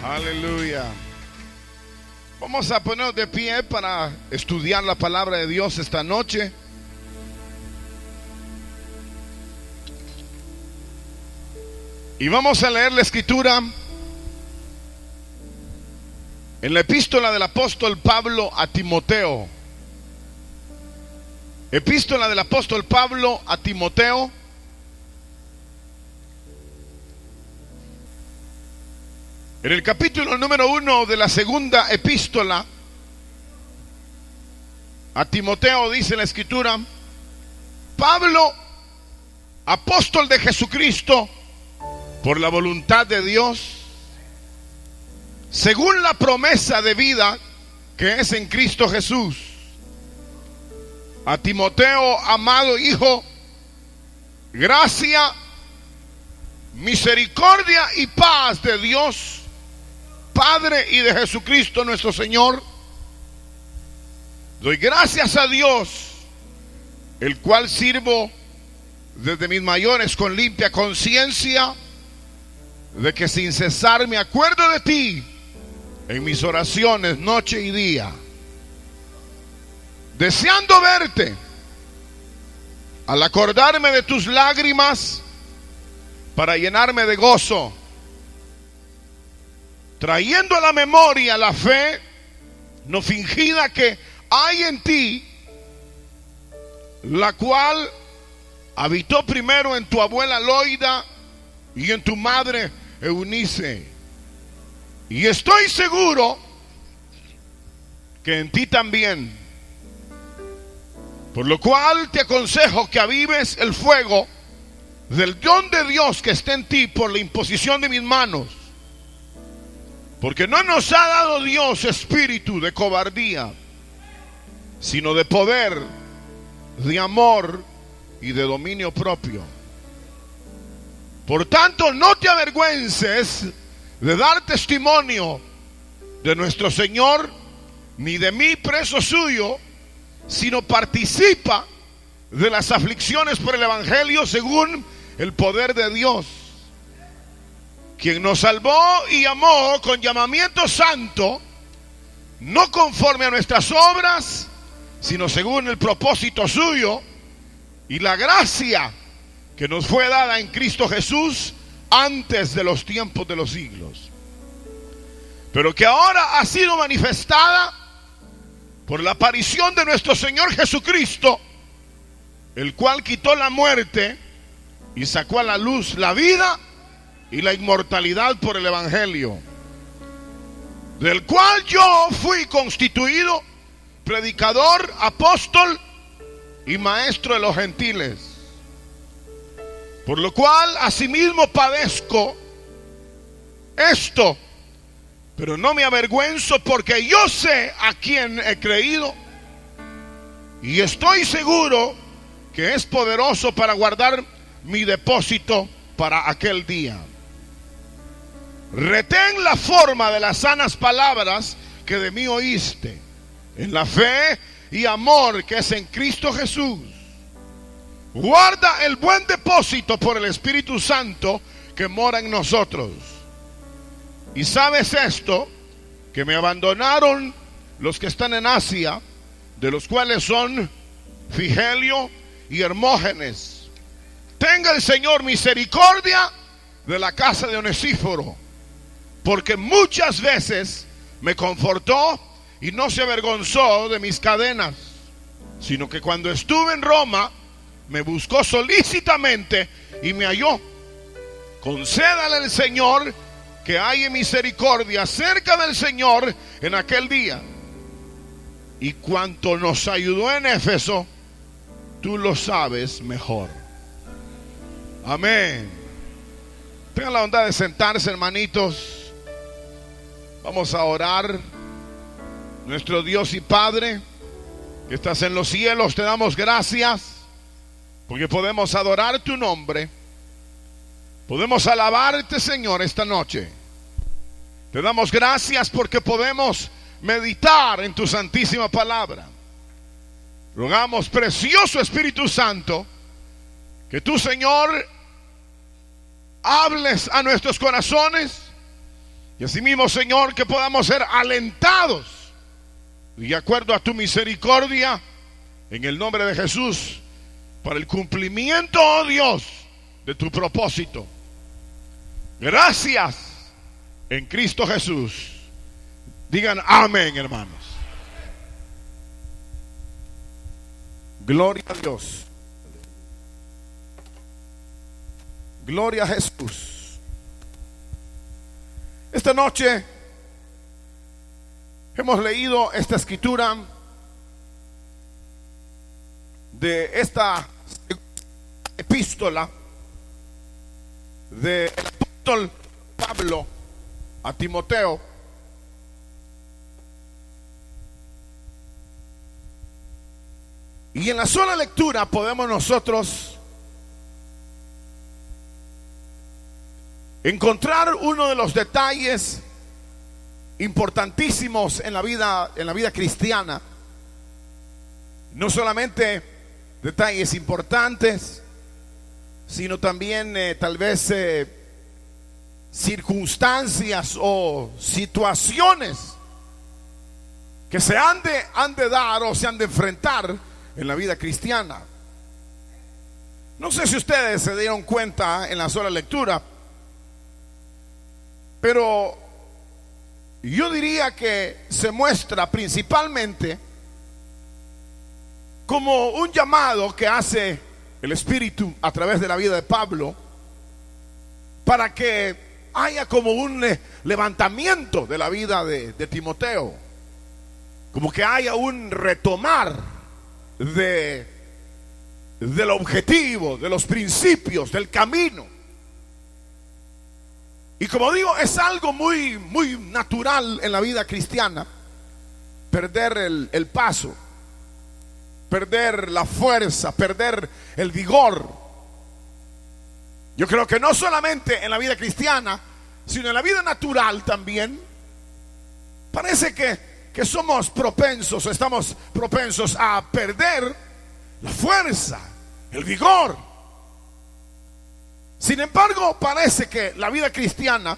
Aleluya. Vamos a ponernos de pie para estudiar la palabra de Dios esta noche. Y vamos a leer la escritura en la epístola del apóstol Pablo a Timoteo. Epístola del apóstol Pablo a Timoteo. En el capítulo número 1 de la segunda epístola a Timoteo dice la escritura: Pablo, apóstol de Jesucristo, por la voluntad de Dios, según la promesa de vida que es en Cristo Jesús, a Timoteo, amado hijo, gracia, misericordia y paz de Dios Padre y de Jesucristo nuestro Señor. Doy gracias a Dios, el cual sirvo desde mis mayores con limpia conciencia, de que sin cesar me acuerdo de ti en mis oraciones noche y día, deseando verte, al acordarme de tus lágrimas, para llenarme de gozo, trayendo a la memoria la fe no fingida que hay en ti, la cual habitó primero en tu abuela Loida y en tu madre Eunice. Y estoy seguro que en ti también. Por lo cual te aconsejo que avives el fuego del don de Dios que está en ti por la imposición de mis manos. Porque no nos ha dado Dios espíritu de cobardía, sino de poder, de amor y de dominio propio. Por tanto, no te avergüences de dar testimonio de nuestro Señor, ni de mí preso suyo, sino participa de las aflicciones por el Evangelio según el poder de Dios, quien nos salvó y llamó con llamamiento santo, no conforme a nuestras obras, sino según el propósito suyo y la gracia que nos fue dada en Cristo Jesús antes de los tiempos de los siglos, pero que ahora ha sido manifestada por la aparición de nuestro Señor Jesucristo, el cual quitó la muerte y sacó a la luz la vida y la inmortalidad por el Evangelio, del cual yo fui constituido predicador, apóstol y maestro de los gentiles, por lo cual asimismo padezco esto, pero no me avergüenzo, porque yo sé a quién he creído y estoy seguro que es poderoso para guardar mi depósito para aquel día. Retén la forma de las sanas palabras que de mí oíste, en la fe y amor que es en Cristo Jesús. Guarda el buen depósito por el Espíritu Santo que mora en nosotros. Y sabes esto, que me abandonaron los que están en Asia, de los cuales son Figelio y Hermógenes. Tenga el Señor misericordia de la casa de Onesíforo, porque muchas veces me confortó y no se avergonzó de mis cadenas, sino que cuando estuve en Roma me buscó solícitamente y me halló. Concédale al Señor que haya misericordia cerca del Señor en aquel día. Y cuanto nos ayudó en Éfeso, tú lo sabes mejor. Amén. Tengan la bondad de sentarse, hermanitos. Vamos a orar. Nuestro Dios y Padre, que estás en los cielos, te damos gracias porque podemos adorar tu nombre. Podemos alabarte, Señor, esta noche. Te damos gracias porque podemos meditar en tu santísima palabra. Rogamos, precioso Espíritu Santo, que tú, Señor, hables a nuestros corazones Y asimismo, Señor, que podamos ser alentados de acuerdo a tu misericordia, en el nombre de Jesús, para el cumplimiento, oh Dios, de tu propósito. Gracias en Cristo Jesús. Digan amén, hermanos. Gloria a Dios. Gloria a Jesús. Esta noche hemos leído esta escritura de esta epístola del apóstol Pablo a Timoteo. Y en la sola lectura podemos nosotros encontrar uno de los detalles importantísimos en la vida cristiana. No solamente detalles importantes, sino también tal vez circunstancias o situaciones que se han de dar o se han de enfrentar en la vida cristiana. No sé si ustedes se dieron cuenta en la sola lectura, pero yo diría que se muestra principalmente como un llamado que hace el Espíritu a través de la vida de Pablo, para que haya como un levantamiento de la vida de Timoteo, como que haya un retomar del objetivo, de los principios, del camino. Y como digo, es algo muy, muy natural en la vida cristiana perder el paso, perder la fuerza, perder el vigor. Yo creo que no solamente en la vida cristiana, sino en la vida natural también, parece que somos propensos, estamos propensos a perder la fuerza, el vigor. Sin embargo, parece que la vida cristiana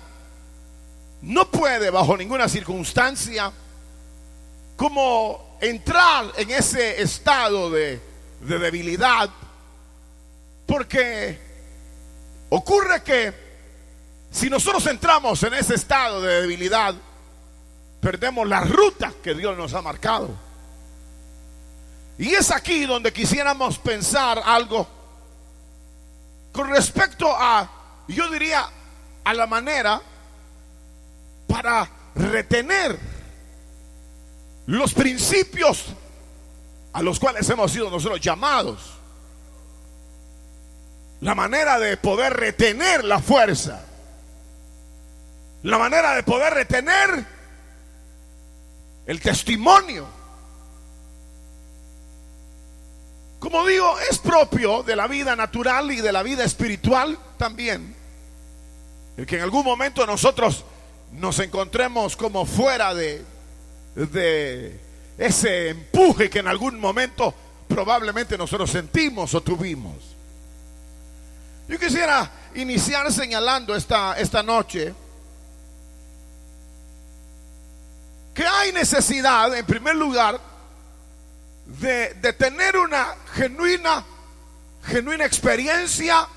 no puede bajo ninguna circunstancia como entrar en ese estado de debilidad, porque ocurre que si nosotros entramos en ese estado de debilidad, perdemos la ruta que Dios nos ha marcado. Y es aquí donde quisiéramos pensar algo con respecto a, yo diría, a la manera para retener los principios a los cuales hemos sido nosotros llamados. La manera de poder retener la fuerza, la manera de poder retener el testimonio. Como digo, es propio de la vida natural y de la vida espiritual también, el que en algún momento nosotros nos encontremos como fuera de ese empuje que en algún momento probablemente nosotros sentimos o tuvimos. Yo quisiera iniciar señalando esta noche que hay necesidad, en primer lugar, de tener una genuina experiencia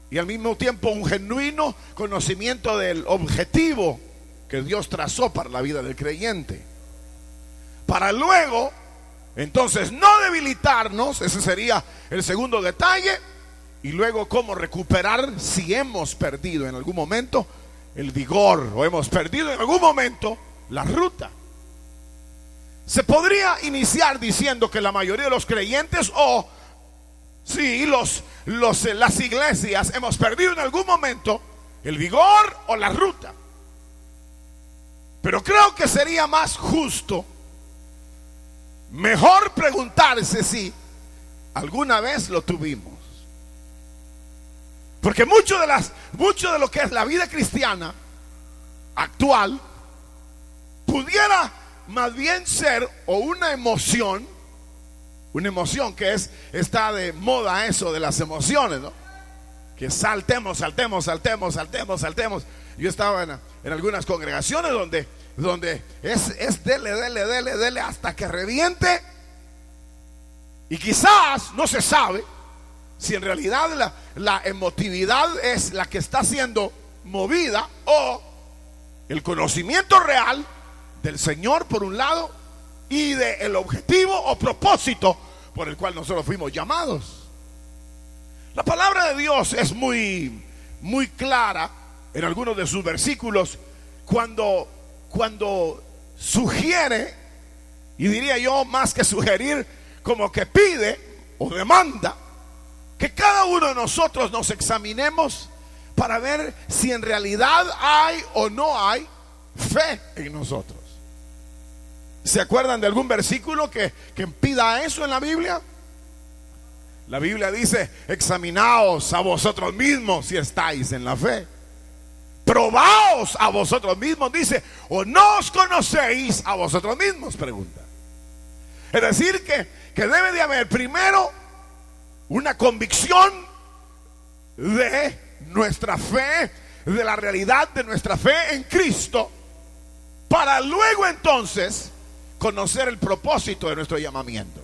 y al mismo tiempo un genuino conocimiento del objetivo que Dios trazó para la vida del creyente, para luego entonces no debilitarnos. Ese sería el segundo detalle. Y luego cómo recuperar si hemos perdido en algún momento el vigor o hemos perdido en algún momento la ruta. Se podría iniciar diciendo que la mayoría de los creyentes, o sí, las iglesias, hemos perdido en algún momento el vigor o la ruta. Pero creo que sería más justo, mejor preguntarse si alguna vez lo tuvimos. Porque mucho de lo que es la vida cristiana actual pudiera más bien ser o una emoción que está de moda eso de las emociones, ¿no? Que saltemos. Yo estaba en algunas congregaciones donde es dele hasta que reviente. Y quizás no se sabe si en realidad la emotividad es la que está siendo movida, o el conocimiento real del Señor por un lado, y del objetivo o propósito por el cual nosotros fuimos llamados. La palabra de Dios es muy clara en algunos de sus versículos cuando sugiere, y diría yo más que sugerir, como que pide o demanda que cada uno de nosotros nos examinemos para ver si en realidad hay o no hay fe en nosotros. ¿Se acuerdan de algún versículo que pida eso en la Biblia? La Biblia dice: examinaos a vosotros mismos si estáis en la fe. Probaos a vosotros mismos, dice, o no os conocéis a vosotros mismos, pregunta. Es decir que debe de haber primero una convicción de nuestra fe, de la realidad de nuestra fe en Cristo, para luego entonces conocer el propósito de nuestro llamamiento.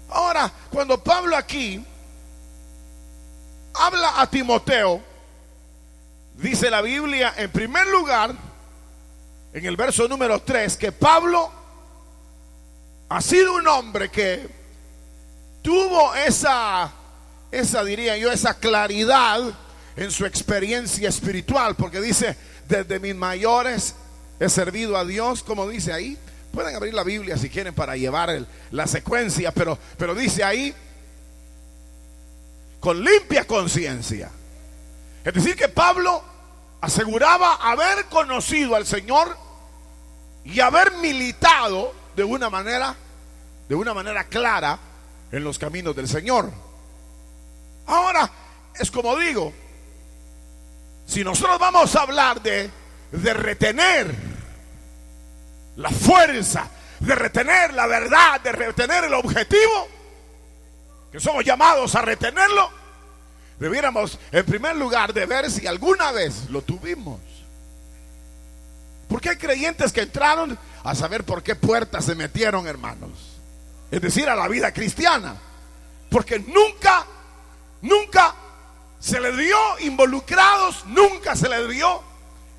Ahora, cuando Pablo aquí habla a Timoteo, dice la Biblia en primer lugar, en el verso número 3, que Pablo ha sido un hombre que tuvo esa diría yo, esa claridad en su experiencia espiritual, porque dice: desde mis mayores he servido a Dios, como dice ahí. Pueden abrir la Biblia si quieren para llevar la secuencia, pero dice ahí: con limpia conciencia. Es decir, que Pablo aseguraba haber conocido al Señor y haber militado de una manera clara en los caminos del Señor. Ahora, es como digo, si nosotros vamos a hablar de retener la fuerza, de retener la verdad, de retener el objetivo, que somos llamados a retenerlo, debiéramos en primer lugar de ver si alguna vez lo tuvimos. Porque hay creyentes que entraron a saber por qué puertas se metieron, hermanos, es decir, a la vida cristiana, porque nunca se les vio involucrados, nunca se les vio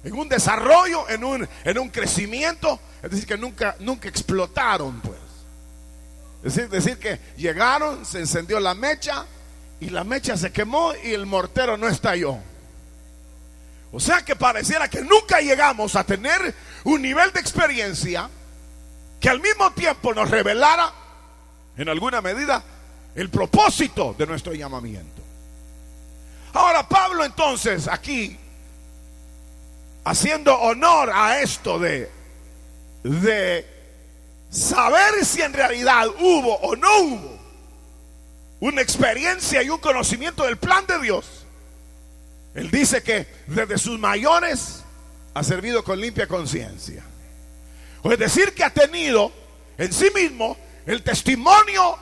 en un desarrollo, en un crecimiento. Es decir, que nunca explotaron, pues. Es decir, que llegaron, se encendió la mecha y la mecha se quemó y el mortero no estalló. O sea que pareciera que nunca llegamos a tener un nivel de experiencia que al mismo tiempo nos revelara en alguna medida el propósito de nuestro llamamiento. Ahora Pablo entonces aquí, haciendo honor a esto de saber si en realidad hubo o no hubo una experiencia y un conocimiento del plan de Dios, él dice que desde sus mayores ha servido con limpia conciencia. Es decir, que ha tenido en sí mismo el testimonio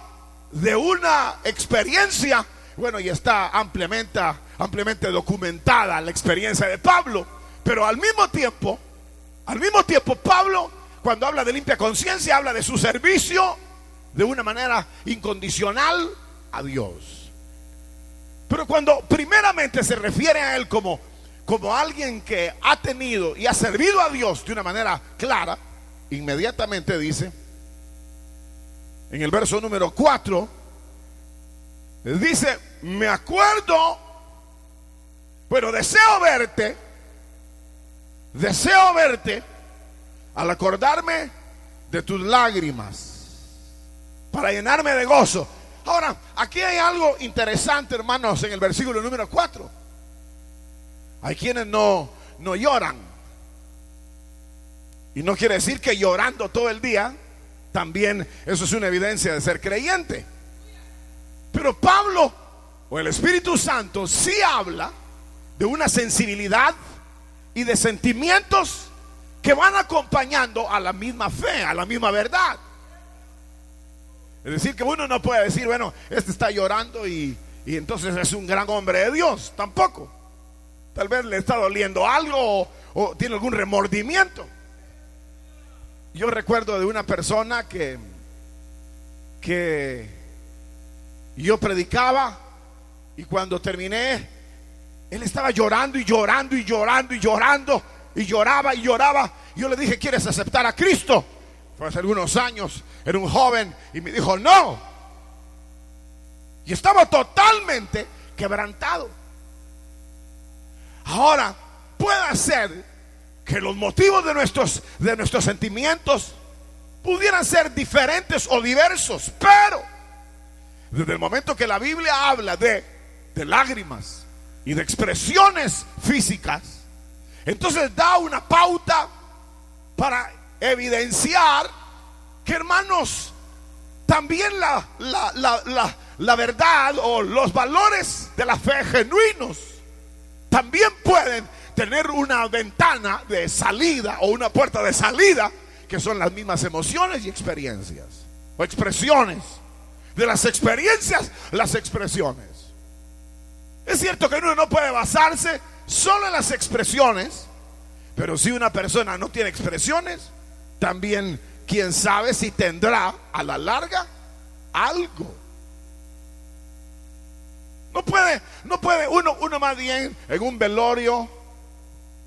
de una experiencia. Bueno, y está ampliamente documentada la experiencia de Pablo. Pero al mismo tiempo Pablo, cuando habla de limpia conciencia, habla de su servicio de una manera incondicional a Dios. Pero cuando primeramente se refiere a él como alguien que ha tenido y ha servido a Dios de una manera clara, inmediatamente dice, en el verso número 4, dice: me acuerdo, bueno, deseo verte al acordarme de tus lágrimas, para llenarme de gozo. Ahora, aquí hay algo interesante, hermanos, en el versículo número 4. Hay quienes no lloran. Y no quiere decir que llorando todo el día, también eso es una evidencia de ser creyente. Pero Pablo, o el Espíritu Santo, sí habla de una sensibilidad y de sentimientos que van acompañando a la misma fe, a la misma verdad. Es decir, que uno no puede decir, bueno, este está llorando y entonces es un gran hombre de Dios. Tampoco. Tal vez le está doliendo algo o tiene algún remordimiento. Yo recuerdo de una persona que yo predicaba, y cuando terminé, él estaba llorando y llorando y llorando y llorando, y lloraba y lloraba. Yo le dije: ¿quieres aceptar a Cristo? Fue hace algunos años, era un joven, y me dijo: no. Y estaba totalmente quebrantado. Ahora, puede ser que los motivos de nuestros sentimientos pudieran ser diferentes o diversos, pero desde el momento que la Biblia habla de lágrimas y de expresiones físicas, entonces da una pauta para evidenciar que, hermanos, también la verdad o los valores de la fe genuinos también pueden tener una ventana de salida o una puerta de salida, que son las mismas emociones y experiencias o expresiones. De las experiencias, las expresiones. Es cierto que uno no puede basarse solo en las expresiones, pero si una persona no tiene expresiones, también quién sabe si tendrá a la larga algo. No puede uno más bien en un velorio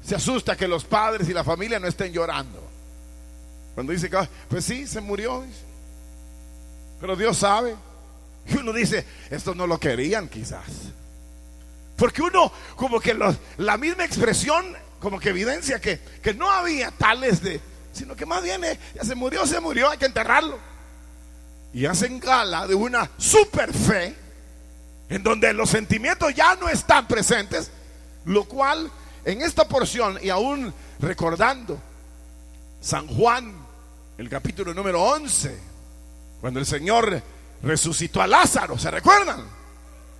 se asusta que los padres y la familia no estén llorando. Cuando dice que pues sí, se murió, pero Dios sabe. Y uno dice: estos no lo querían quizás. Porque uno como que la misma expresión como que evidencia que no había tales sino que más bien ya se murió, hay que enterrarlo. Y hacen gala de una super fe en donde los sentimientos ya no están presentes, lo cual en esta porción, y aún recordando San Juan, el capítulo número 11, cuando el Señor resucitó a Lázaro, ¿se recuerdan?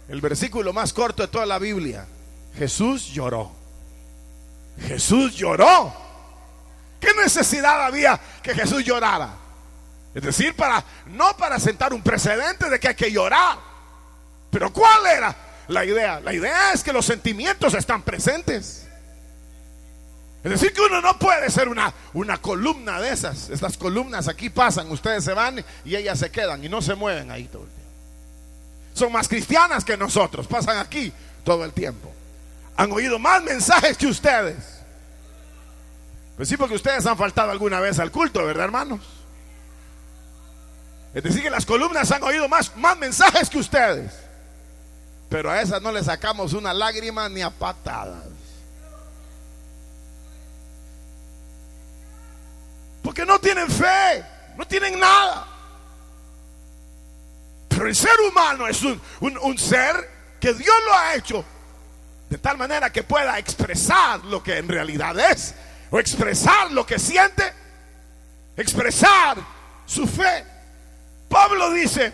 El versículo más corto de toda la Biblia. Jesús lloró. Jesús lloró. ¿Qué necesidad había que Jesús llorara? Es decir, no para sentar un precedente de que hay que llorar. Pero ¿cuál era la idea? La idea es que los sentimientos están presentes. Es decir, que uno no puede ser una columna de esas. Estas columnas aquí pasan, ustedes se van y ellas se quedan y no se mueven ahí todo el tiempo. Son más cristianas que nosotros, pasan aquí todo el tiempo. Han oído más mensajes que ustedes. Pues sí, porque ustedes han faltado alguna vez al culto, ¿verdad, hermanos? Es decir, que las columnas han oído más mensajes que ustedes, pero a esas no le sacamos una lágrima ni a patadas. Porque no tienen fe, no tienen nada. Pero el ser humano es un ser que Dios lo ha hecho de tal manera que pueda expresar lo que en realidad es, o expresar lo que siente, expresar su fe. Pablo dice: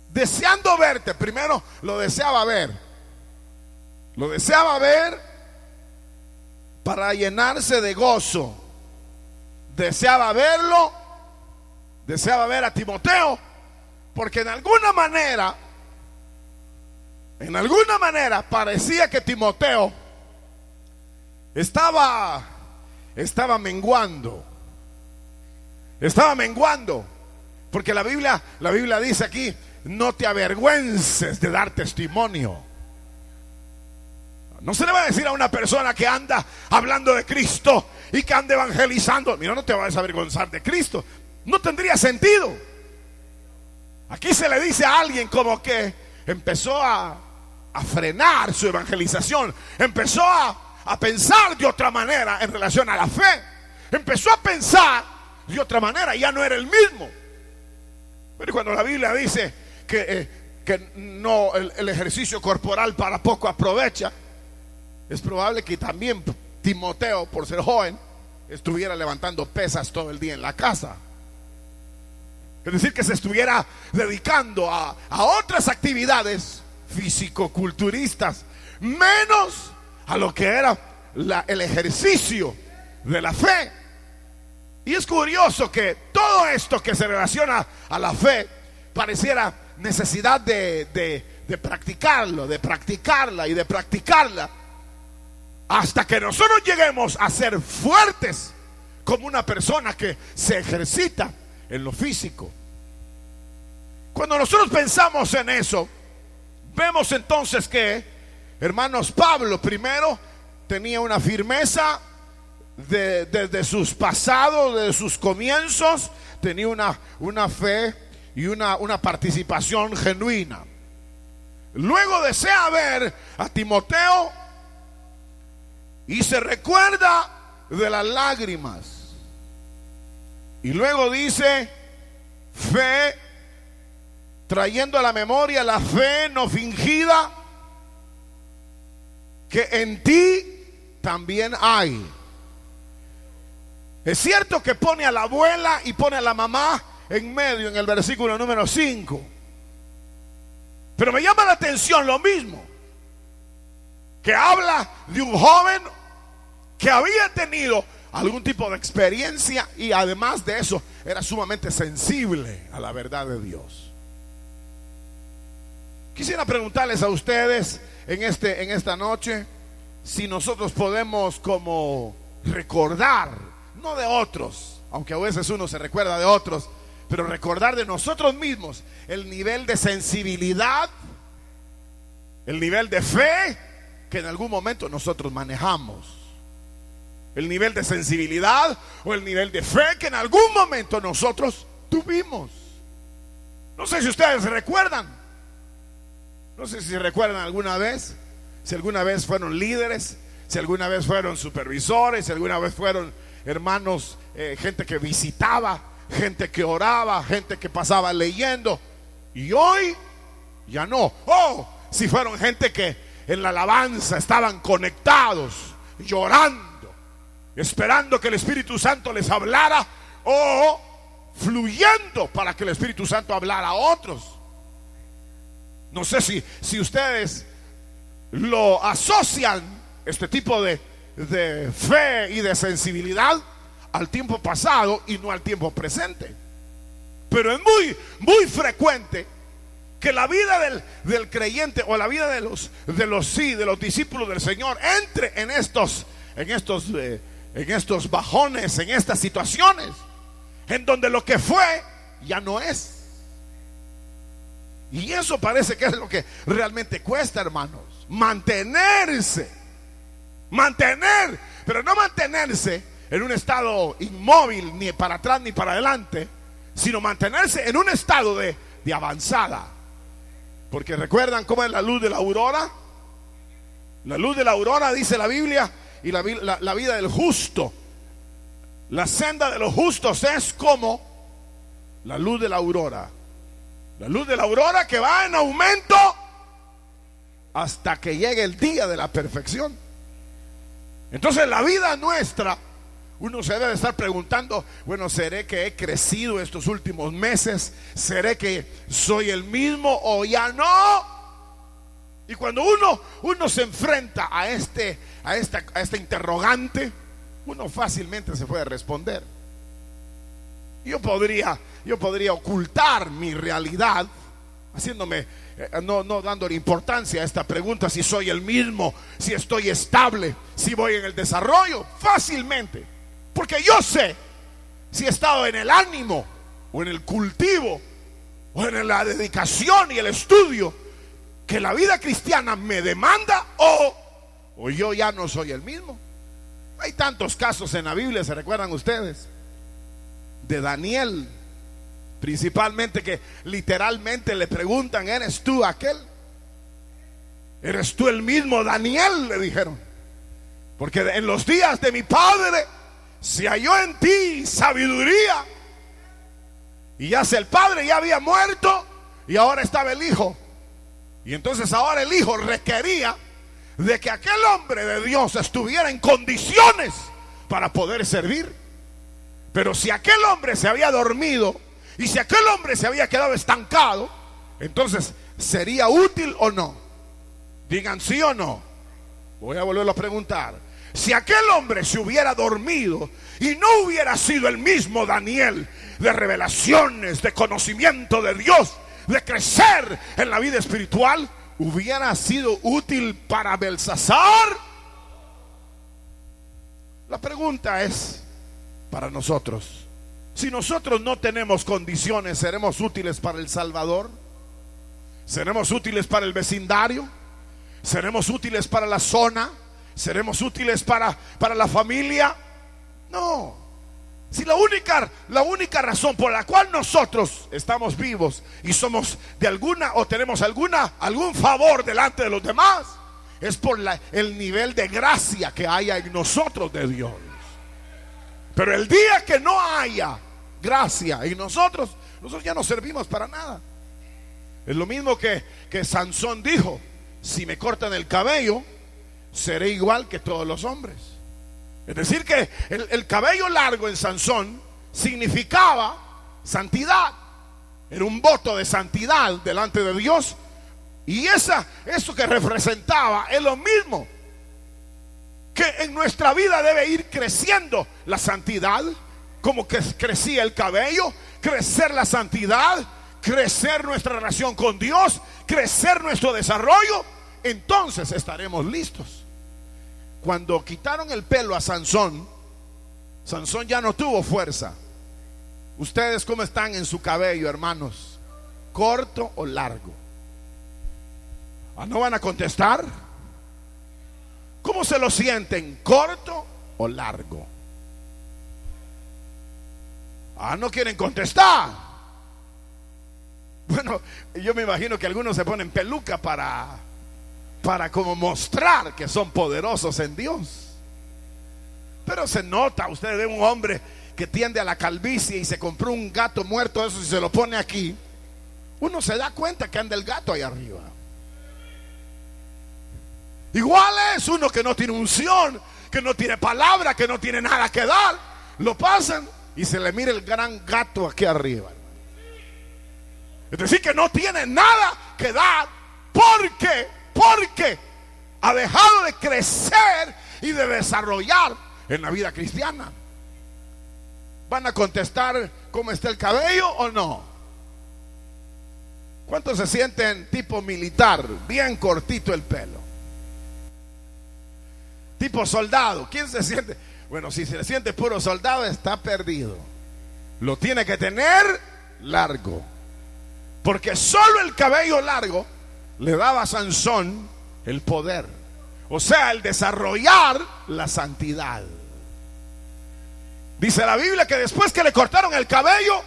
deseando verte. Primero lo deseaba ver. Lo deseaba ver para llenarse de gozo. Deseaba verlo. Deseaba ver a Timoteo, porque en alguna manera parecía que Timoteo estaba menguando. Estaba menguando. Porque la Biblia dice aquí: no te avergüences de dar testimonio. No se le va a decir a una persona que anda hablando de Cristo y que anda evangelizando: mira, no te vas a avergonzar de Cristo. No tendría sentido. Aquí se le dice a alguien como que empezó a frenar su evangelización, empezó a pensar de otra manera en relación a la fe, empezó a pensar de otra manera, ya no era el mismo. Pero cuando la Biblia dice que no, el ejercicio corporal para poco aprovecha, es probable que también Timoteo, por ser joven, estuviera levantando pesas todo el día en la casa. Es decir, que se estuviera dedicando a otras actividades físico-culturistas, menos a lo que era el ejercicio de la fe. Y es curioso que todo esto que se relaciona a la fe pareciera necesidad de practicarlo, de practicarla y de practicarla. hasta que nosotros lleguemos a ser fuertes como una persona que se ejercita en lo físico. Cuando nosotros pensamos en eso, vemos entonces que, hermanos, Pablo primero tenía una firmeza desde sus pasados, desde sus comienzos, tenía una fe y una participación genuina. Luego desea ver a Timoteo y se recuerda de las lágrimas. Y luego dice, fe, trayendo a la memoria la fe no fingida que en ti también hay. Es cierto que pone a la abuela y pone a la mamá en medio en el versículo número 5. Pero me llama la atención lo mismo, que habla de un joven que había tenido algún tipo de experiencia y además de eso era sumamente sensible a la verdad de Dios. Quisiera preguntarles a ustedes en esta noche si nosotros podemos como recordar, no de otros, aunque a veces uno se recuerda de otros, pero recordar de nosotros mismos el nivel de sensibilidad, el nivel de fe que en algún momento nosotros manejamos. El nivel de sensibilidad o el nivel de fe que en algún momento nosotros tuvimos. No sé si ustedes recuerdan. No sé si recuerdan alguna vez. Si alguna vez fueron líderes, si alguna vez fueron supervisores, si alguna vez fueron hermanos, gente que visitaba, gente que oraba, gente que pasaba leyendo. Y hoy ya no. Si fueron gente que en la alabanza estaban conectados, llorando, esperando que el Espíritu Santo les hablara, o fluyendo para que el Espíritu Santo hablara a otros. No sé si ustedes lo asocian, este tipo de fe y de sensibilidad, al tiempo pasado y no al tiempo presente. Pero es muy frecuente que la vida del creyente o la vida de los discípulos del Señor entre en estos bajones, en estas situaciones en donde lo que fue ya no es. Y eso parece que es lo que realmente cuesta, hermanos. Pero no mantenerse en un estado inmóvil, ni para atrás ni para adelante, sino mantenerse en un estado de avanzada. Porque recuerdan cómo es la luz de la aurora. La luz de la aurora, dice la Biblia, y la vida del justo, la senda de los justos es como la luz de la aurora. La luz de la aurora que va en aumento hasta que llegue el día de la perfección. Entonces la vida nuestra, uno se debe estar preguntando, bueno, ¿seré que he crecido estos últimos meses? ¿Seré que soy el mismo o ya no? Y cuando uno se enfrenta a este interrogante, uno fácilmente se puede responder. Yo podría ocultar mi realidad, haciéndome, no dándole importancia a esta pregunta, si soy el mismo, si estoy estable, si voy en el desarrollo, fácilmente. Porque yo sé si he estado en el ánimo, o en el cultivo, o en la dedicación y el estudio que la vida cristiana me demanda, o yo ya no soy el mismo. Hay tantos casos en la Biblia, ¿se recuerdan ustedes? De Daniel, principalmente, que literalmente le preguntan, ¿eres tú aquel? ¿Eres tú el mismo Daniel?, le dijeron. Porque en los días de mi padre se halló en ti sabiduría. Y ya el padre ya había muerto y ahora estaba el hijo. Y entonces ahora el hijo requería de que aquel hombre de Dios estuviera en condiciones para poder servir. Pero si aquel hombre se había dormido y si aquel hombre se había quedado estancado, entonces ¿sería útil o no? Digan sí o no. Voy a volverlo a preguntar. Si aquel hombre se hubiera dormido y no hubiera sido el mismo Daniel de revelaciones, de conocimiento de Dios, de crecer en la vida espiritual, ¿hubiera sido útil para Belsasar? La pregunta es para nosotros: si nosotros no tenemos condiciones, ¿seremos útiles para El Salvador? ¿Seremos útiles para el vecindario? ¿Seremos útiles para la zona? ¿Seremos útiles para la familia? No. Si la única razón por la cual nosotros estamos vivos y somos de alguna o tenemos algún favor delante de los demás, es por el nivel de gracia que haya en nosotros de Dios. Pero el día que no haya gracia en nosotros ya no servimos para nada. Es lo mismo que Sansón dijo: si me cortan el cabello, seré igual que todos los hombres. Es decir, que el cabello largo en Sansón significaba santidad. Era un voto de santidad delante de Dios. Y eso que representaba es lo mismo que en nuestra vida debe ir creciendo la santidad, como que crecía el cabello, crecer la santidad, crecer nuestra relación con Dios, crecer nuestro desarrollo. Entonces estaremos listos. Cuando quitaron el pelo a Sansón, Sansón ya no tuvo fuerza. ¿Ustedes cómo están en su cabello, hermanos? ¿Corto o largo? ¿No van a contestar? ¿Cómo se lo sienten? ¿Corto o largo? No quieren contestar. Bueno, yo me imagino que algunos se ponen peluca para como mostrar que son poderosos en Dios. Pero se nota, usted ve un hombre que tiende a la calvicie y se compró un gato muerto, eso, si se lo pone aquí, uno se da cuenta que anda el gato ahí arriba. Igual es uno que no tiene unción, que no tiene palabra, que no tiene nada que dar. Lo pasan y se le mira el gran gato aquí arriba. Es decir, que no tiene nada que dar porque ha dejado de crecer y de desarrollar en la vida cristiana. ¿Van a contestar cómo está el cabello o no? ¿Cuántos se sienten tipo militar, bien cortito el pelo? Tipo soldado. ¿Quién se siente? Bueno, si se siente puro soldado, está perdido. Lo tiene que tener largo, porque solo el cabello largo le daba a Sansón el poder, o sea, el desarrollar la santidad. Dice la Biblia que después que le cortaron el cabello,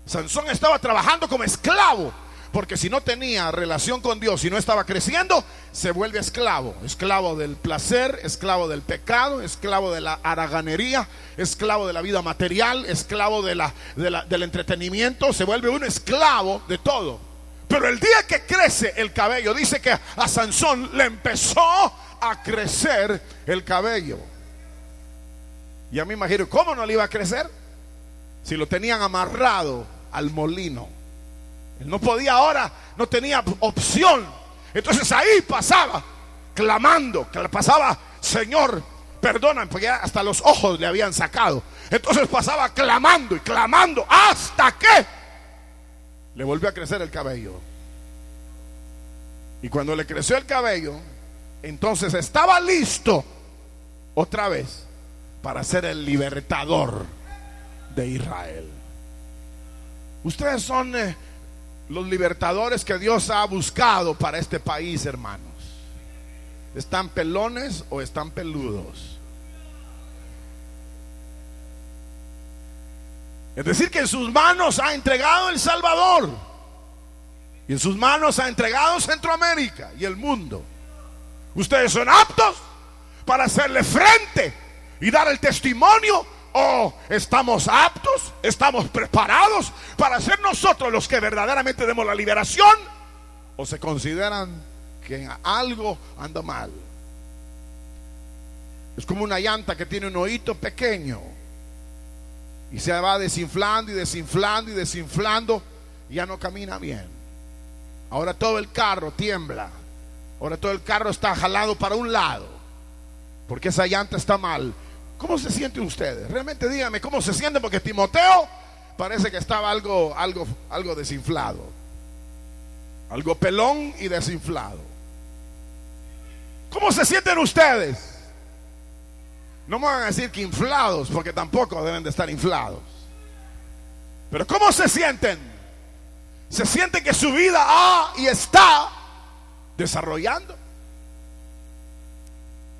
Sansón estaba trabajando como esclavo, porque si no tenía relación con Dios y no estaba creciendo, se vuelve esclavo. Esclavo del placer, esclavo del pecado, esclavo de la haraganería, esclavo de la vida material, esclavo del entretenimiento. Se vuelve un esclavo de todo. Pero el día que crece el cabello, dice que a Sansón le empezó a crecer el cabello. Y a mí me imagino, ¿cómo no le iba a crecer? Si lo tenían amarrado al molino. Él no podía ahora, no tenía opción. Entonces ahí pasaba clamando, pasaba: Señor, perdóname, porque ya hasta los ojos le habían sacado. Entonces pasaba clamando y clamando hasta que le volvió a crecer el cabello. Y cuando le creció el cabello, entonces estaba listo otra vez para ser el libertador de Israel. Ustedes son los libertadores que Dios ha buscado para este país, hermanos. ¿Están pelones o están peludos? Es decir, que en sus manos ha entregado El Salvador, y en sus manos ha entregado Centroamérica y el mundo. ¿Ustedes son aptos para hacerle frente y dar el testimonio? ¿O estamos aptos, estamos preparados para ser nosotros los que verdaderamente demos la liberación? ¿O se consideran que algo anda mal? Es como una llanta que tiene un hoyito pequeño y se va desinflando y desinflando y desinflando, y ya no camina bien. Ahora todo el carro tiembla, ahora todo el carro está jalado para un lado porque esa llanta está mal. ¿Cómo se sienten ustedes? Realmente díganme cómo se sienten, porque Timoteo parece que estaba algo desinflado, algo pelón y desinflado. ¿Cómo se sienten ustedes? No me van a decir que inflados, porque tampoco deben de estar inflados. Pero ¿cómo se sienten? Se sienten que su vida ha y está desarrollando.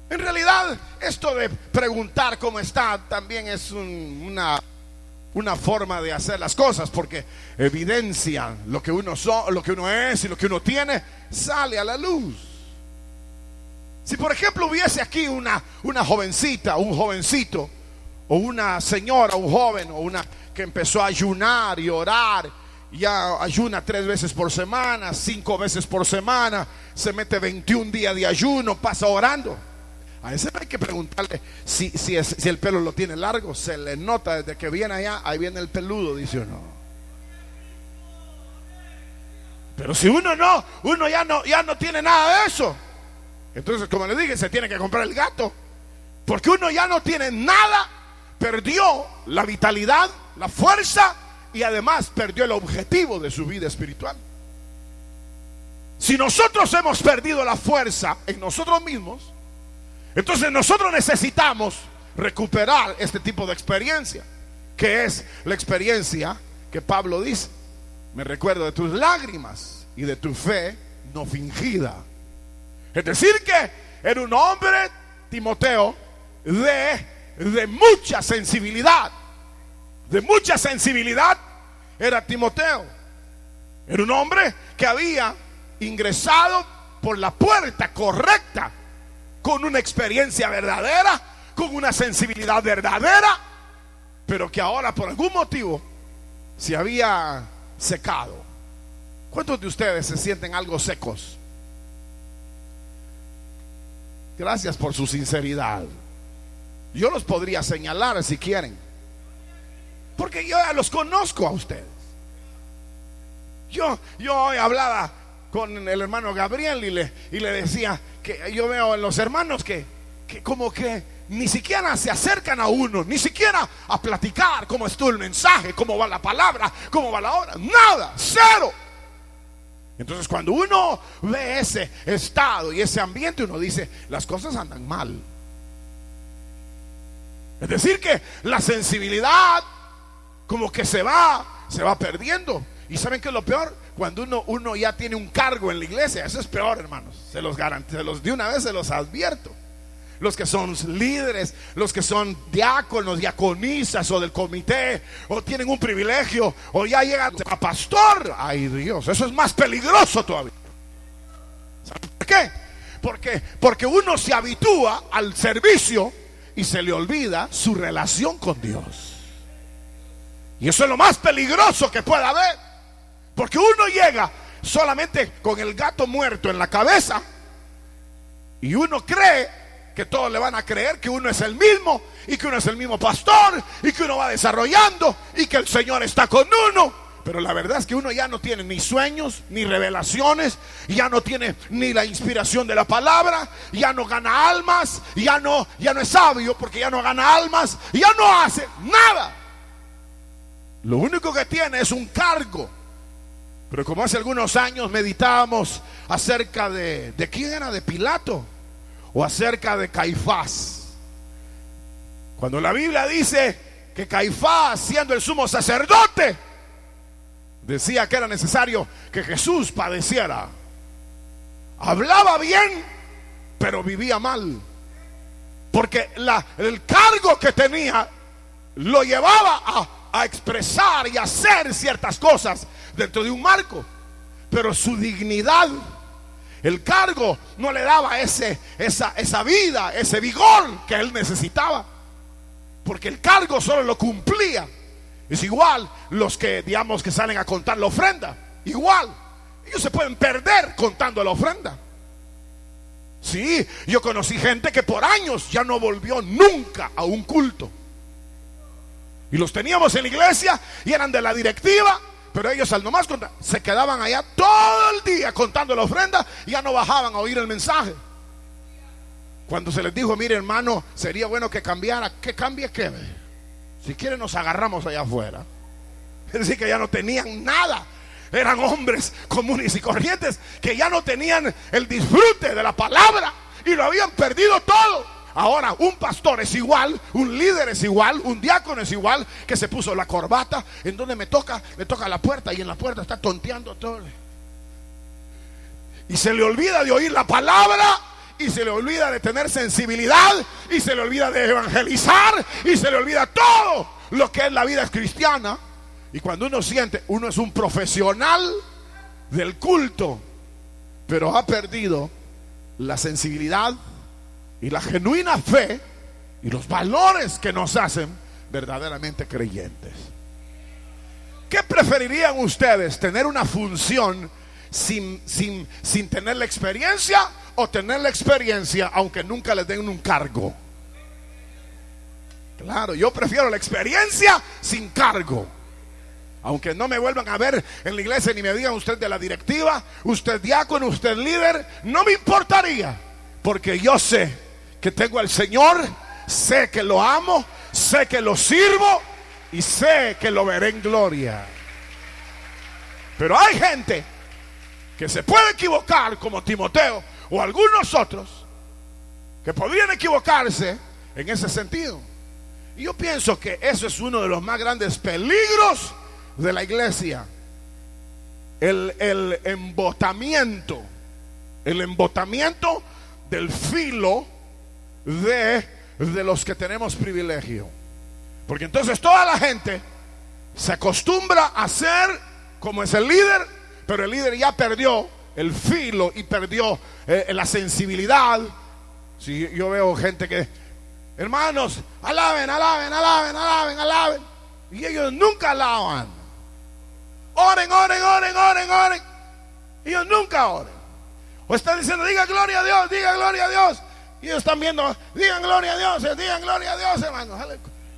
En realidad, esto de preguntar cómo está también es una forma de hacer las cosas, porque evidencia lo que uno es y lo que uno tiene, sale a la luz. Si por ejemplo hubiese aquí una jovencita, un jovencito, o una señora, un joven, o una que empezó a ayunar y orar, ya ayuna 3 veces por semana, 5 veces por semana, se mete 21 días de ayuno, pasa orando. A ese hay que preguntarle si el pelo lo tiene largo. Se le nota desde que viene allá, ahí viene el peludo, dice uno. Pero si uno ya no tiene nada de eso, entonces, como le dije, se tiene que comprar el gato. Porque uno ya no tiene nada, perdió la vitalidad, la fuerza, y además perdió el objetivo de su vida espiritual. Si nosotros hemos perdido la fuerza en nosotros mismos, entonces nosotros necesitamos recuperar este tipo de experiencia, que es la experiencia que Pablo dice: me recuerdo de tus lágrimas y de tu fe no fingida. Es decir, que era un hombre, Timoteo, de mucha sensibilidad. De mucha sensibilidad era Timoteo. Era un hombre que había ingresado por la puerta correcta, con una experiencia verdadera, con una sensibilidad verdadera, pero que ahora por algún motivo se había secado. ¿Cuántos de ustedes se sienten algo secos? Gracias por su sinceridad. Yo los podría señalar si quieren, porque yo ya los conozco a ustedes. Yo hoy hablaba con el hermano Gabriel y le decía que yo veo en los hermanos que como que ni siquiera se acercan a uno, ni siquiera a platicar cómo estuvo el mensaje, cómo va la palabra, cómo va la obra, nada, cero. Entonces cuando uno ve ese estado y ese ambiente, uno dice, las cosas andan mal. Es decir, que la sensibilidad como que se va perdiendo. ¿Y saben qué es lo peor? Cuando uno ya tiene un cargo en la iglesia, eso es peor, hermanos. Se los garantizo, de una vez se los advierto. Los que son líderes, los que son diáconos, diaconisas o del comité, o tienen un privilegio, o ya llegan a pastor. Ay Dios, eso es más peligroso todavía. ¿Saben por qué? Porque uno se habitúa al servicio y se le olvida su relación con Dios. Y eso es lo más peligroso que pueda haber. Porque uno llega solamente con el gato muerto en la cabeza y uno cree que todos le van a creer que uno es el mismo, y que uno es el mismo pastor, y que uno va desarrollando, y que el Señor está con uno. Pero la verdad es que uno ya no tiene ni sueños, ni revelaciones, ya no tiene ni la inspiración de la palabra, ya no gana almas, ya no es sabio porque ya no gana almas, ya no hace nada. Lo único que tiene es un cargo. Pero como hace algunos años meditábamos acerca de ¿quién era? De Pilato, o acerca de Caifás. Cuando la Biblia dice que Caifás, siendo el sumo sacerdote, decía que era necesario que Jesús padeciera. Hablaba bien, pero vivía mal, porque el cargo que tenía lo llevaba a expresar y hacer ciertas cosas dentro de un marco, pero su dignidad, el cargo, no le daba esa vida, ese vigor que él necesitaba, porque el cargo solo lo cumplía. Es igual los que, digamos, que salen a contar la ofrenda, igual ellos se pueden perder contando la ofrenda. Sí, yo conocí gente que por años ya no volvió nunca a un culto, y los teníamos en la iglesia y eran de la directiva, pero ellos al nomás contar, se quedaban allá todo el día contando la ofrenda y ya no bajaban a oír el mensaje. Cuando se les dijo, mire hermano, sería bueno que cambiara, que cambie qué, si quiere nos agarramos allá afuera. Es decir, que ya no tenían nada. Eran hombres comunes y corrientes que ya no tenían el disfrute de la palabra y lo habían perdido todo. ahora un pastor es igual, un líder es igual, un diácono es igual, que se puso la corbata, en donde me toca la puerta, y en la puerta está tonteando todo. Y se le olvida de oír la palabra, y se le olvida de tener sensibilidad, y se le olvida de evangelizar, y se le olvida todo lo que es la vida cristiana. Y cuando uno siente, uno es un profesional del culto, pero ha perdido la sensibilidad y la genuina fe y los valores que nos hacen verdaderamente creyentes. ¿Qué preferirían ustedes? ¿Tener una función sin tener la experiencia, o tener la experiencia aunque nunca les den un cargo? Claro, yo prefiero la experiencia sin cargo. Aunque no me vuelvan a ver en la iglesia ni me digan usted de la directiva, usted diácono, usted líder, no me importaría, porque yo sé que tengo al Señor, sé que lo amo, sé que lo sirvo y sé que lo veré en gloria. Pero hay gente que se puede equivocar, como Timoteo o algunos otros, que podrían equivocarse en ese sentido. Y yo pienso que eso es uno de los más grandes peligros de la iglesia, el embotamiento del filo de los que tenemos privilegio. Porque entonces toda la gente se acostumbra a ser como es el líder, pero el líder ya perdió el filo y perdió la sensibilidad. Si yo veo gente que, hermanos, alaben, alaben, alaben, alaben, alaben, y ellos nunca alaban. Oren, oren, oren, oren, oren. Ellos nunca oren. O están diciendo, diga gloria a Dios, diga gloria a Dios. Y ellos están viendo, digan gloria a Dios, digan gloria a Dios, hermanos.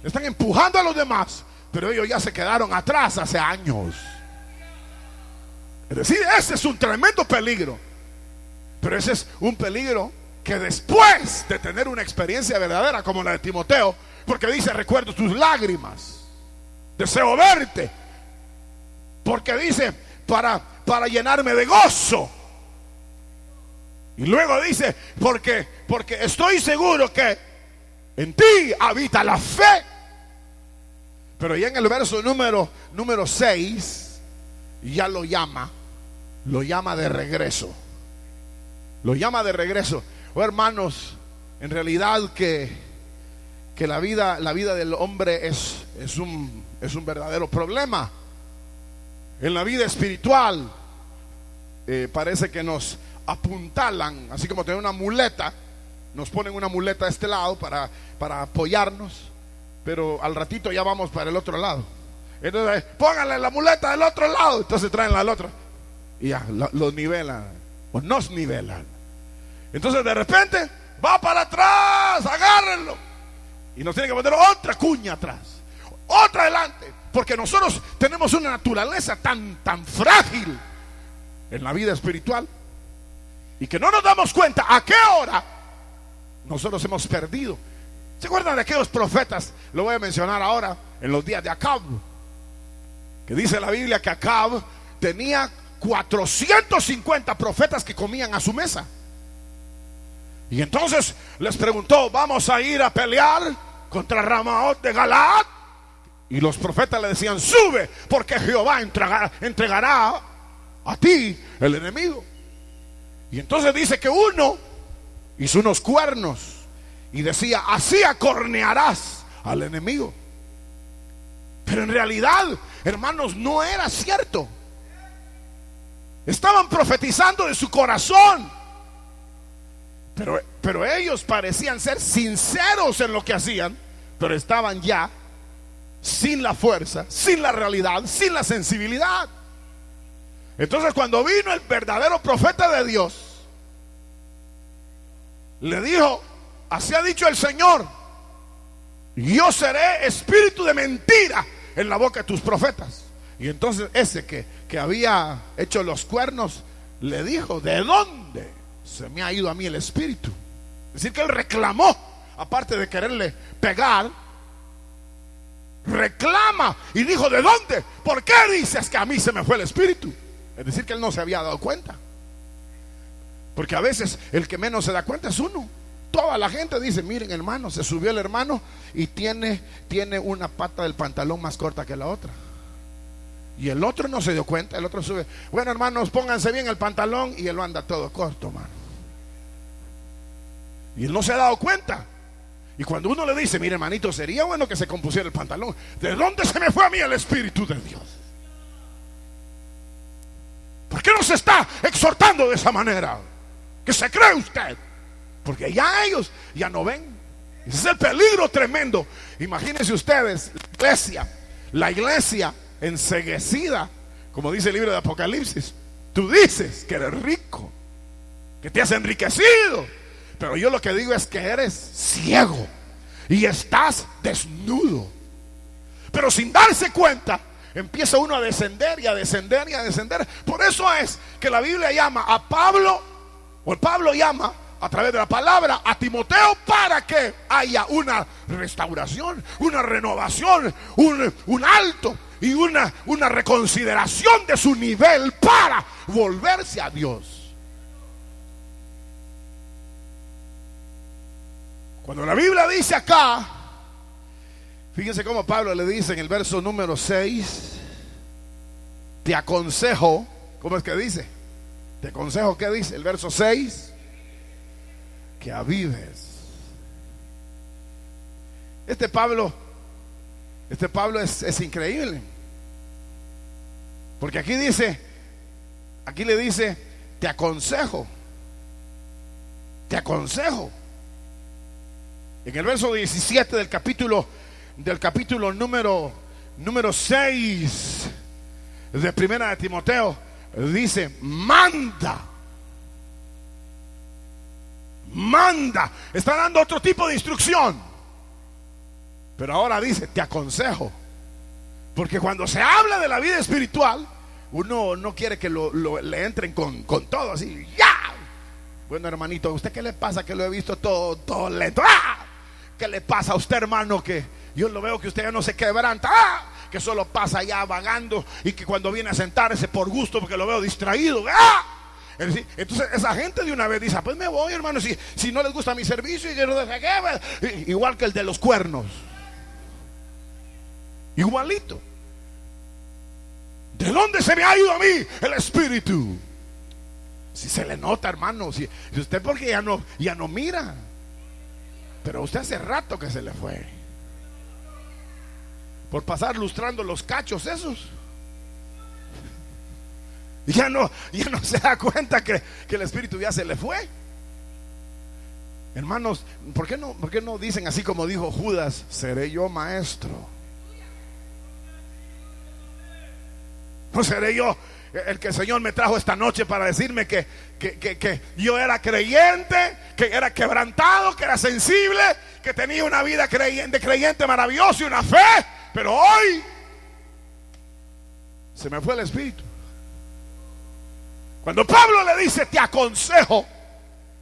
Están empujando a los demás, pero ellos ya se quedaron atrás hace años. Es decir, ese es un tremendo peligro. Pero ese es un peligro que después de tener una experiencia verdadera como la de Timoteo, porque dice, recuerdo tus lágrimas, deseo verte, porque dice, para llenarme de gozo. Y luego dice, porque estoy seguro que en ti habita la fe. Pero ya en el verso número 6 ya lo llama de regreso. Lo llama de regreso. Oh, hermanos, en realidad que la vida del hombre es un verdadero problema. En la vida espiritual parece que nos apuntalan, así como tener una muleta, nos ponen una muleta a este lado para apoyarnos, pero al ratito ya vamos para el otro lado. Entonces pónganle la muleta del otro lado, entonces traen la otra y ya los nivelan o nos nivelan. Entonces de repente va para atrás, agárrenlo, y nos tienen que poner otra cuña atrás, otra adelante, porque nosotros tenemos una naturaleza tan frágil en la vida espiritual, y que no nos damos cuenta a qué hora nosotros hemos perdido. ¿Se acuerdan de aquellos profetas? Lo voy a mencionar ahora, en los días de Acab, que dice la Biblia que Acab tenía 450 profetas que comían a su mesa. Y entonces les preguntó, ¿vamos a ir a pelear contra Ramaot de Galaad? Y los profetas le decían, sube, porque Jehová entregará a ti el enemigo. Y entonces dice que uno hizo unos cuernos y decía, así acornearás al enemigo. Pero en realidad, hermanos, no era cierto. Estaban profetizando de su corazón, pero ellos parecían ser sinceros en lo que hacían, pero estaban ya sin la fuerza, sin la realidad, sin la sensibilidad. Entonces cuando vino el verdadero profeta de Dios, le dijo, así ha dicho el Señor, yo seré espíritu de mentira en la boca de tus profetas. Y entonces ese que había hecho los cuernos le dijo, ¿de dónde se me ha ido a mí el espíritu? Es decir, que él reclamó, aparte de quererle pegar, reclama y dijo, ¿de dónde? ¿Por qué dices que a mí se me fue el espíritu? Es decir, que él no se había dado cuenta. Porque a veces el que menos se da cuenta es uno. toda la gente dice, miren hermano, se subió el hermano y tiene una pata del pantalón más corta que la otra. Y el otro no se dio cuenta, el otro sube, bueno hermanos, pónganse bien el pantalón, y él anda todo corto, hermano. Y él no se ha dado cuenta. Y cuando uno le dice, mire hermanito, sería bueno que se compusiera el pantalón, ¿de dónde se me fue a mí el Espíritu de Dios? ¿Por qué no se está exhortando de esa manera? ¿Qué se cree usted? Porque ya ellos ya no ven. Ese es el peligro tremendo. Imagínense ustedes, la iglesia enceguecida, como dice el libro de Apocalipsis. Tú dices que eres rico, que te has enriquecido, pero yo lo que digo es que eres ciego y estás desnudo. Pero sin darse cuenta, empieza uno a descender y a descender y a descender. Por eso es que la Biblia llama a Pablo, o Pablo llama a través de la palabra a Timoteo, para que haya una restauración, una renovación, un alto y una reconsideración de su nivel para volverse a Dios. Cuando la Biblia dice acá, fíjense cómo Pablo le dice en el verso número 6, te aconsejo, ¿cómo es que dice? Te aconsejo, ¿qué dice? El verso 6, que avives. Este Pablo es increíble, porque aquí le dice, te aconsejo. En el verso 17 del capítulo número 6 de Primera de Timoteo, dice, manda. Está dando otro tipo de instrucción, pero ahora dice, te aconsejo. Porque cuando se habla de la vida espiritual, uno no quiere que le entren con todo así, ya. Bueno hermanito, ¿a usted qué le pasa? Que lo he visto todo lento. ¿Qué le pasa a usted, hermano? Que yo lo veo que usted ya no se quebranta, que solo pasa ya vagando, y que cuando viene a sentarse por gusto, porque lo veo distraído. Entonces esa gente de una vez dice, pues me voy, hermano, si no les gusta mi servicio, y yo no sé qué. Igual que el de los cuernos, igualito. ¿De dónde se me ha ido a mí el Espíritu? Si se le nota, hermano, si usted, porque ya no mira, pero usted hace rato que se le fue por pasar lustrando los cachos esos. Ya no se da cuenta que el Espíritu ya se le fue. Hermanos, ¿por qué no dicen así como dijo Judas? Seré yo maestro. ¿No seré yo el que el Señor me trajo esta noche para decirme que yo era creyente, que era quebrantado, que era sensible, que tenía una vida de creyente maravillosa y una fe? Pero hoy se me fue el Espíritu. Cuando Pablo le dice te aconsejo,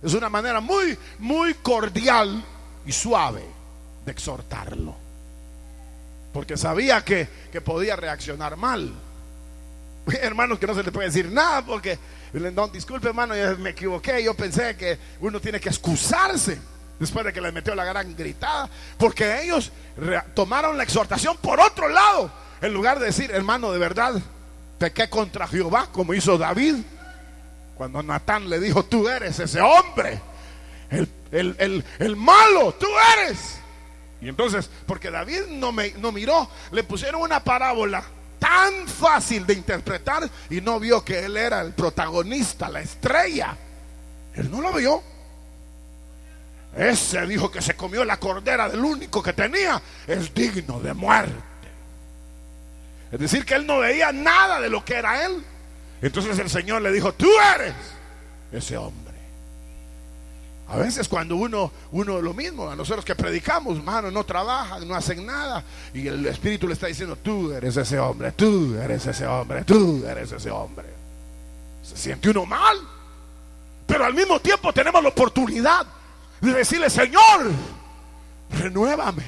es una manera muy, muy cordial y suave de exhortarlo, porque sabía que podía reaccionar mal. Hermanos, que no se le puede decir nada, porque no, disculpe hermano, me equivoqué, yo pensé que uno tiene que excusarse después de que les metió la gran gritada, porque ellos tomaron la exhortación por otro lado, en lugar de decir, hermano, de verdad pequé contra Jehová, como hizo David cuando Natán le dijo, tú eres ese hombre, el malo, tú eres. Y entonces, porque David no miró, le pusieron una parábola tan fácil de interpretar y no vio que él era el protagonista, la estrella. Él no lo vio. Ese dijo que se comió la cordera del único que tenía, es digno de muerte. Es decir, que él no veía nada de lo que era él. Entonces el Señor le dijo, tú eres ese hombre. A veces cuando uno lo mismo, a nosotros que predicamos, hermano, no trabajan, no hacen nada, y el Espíritu le está diciendo, tú eres ese hombre, tú eres ese hombre, tú eres ese hombre. Se siente uno mal, pero al mismo tiempo tenemos la oportunidad de decirle, Señor, renuévame,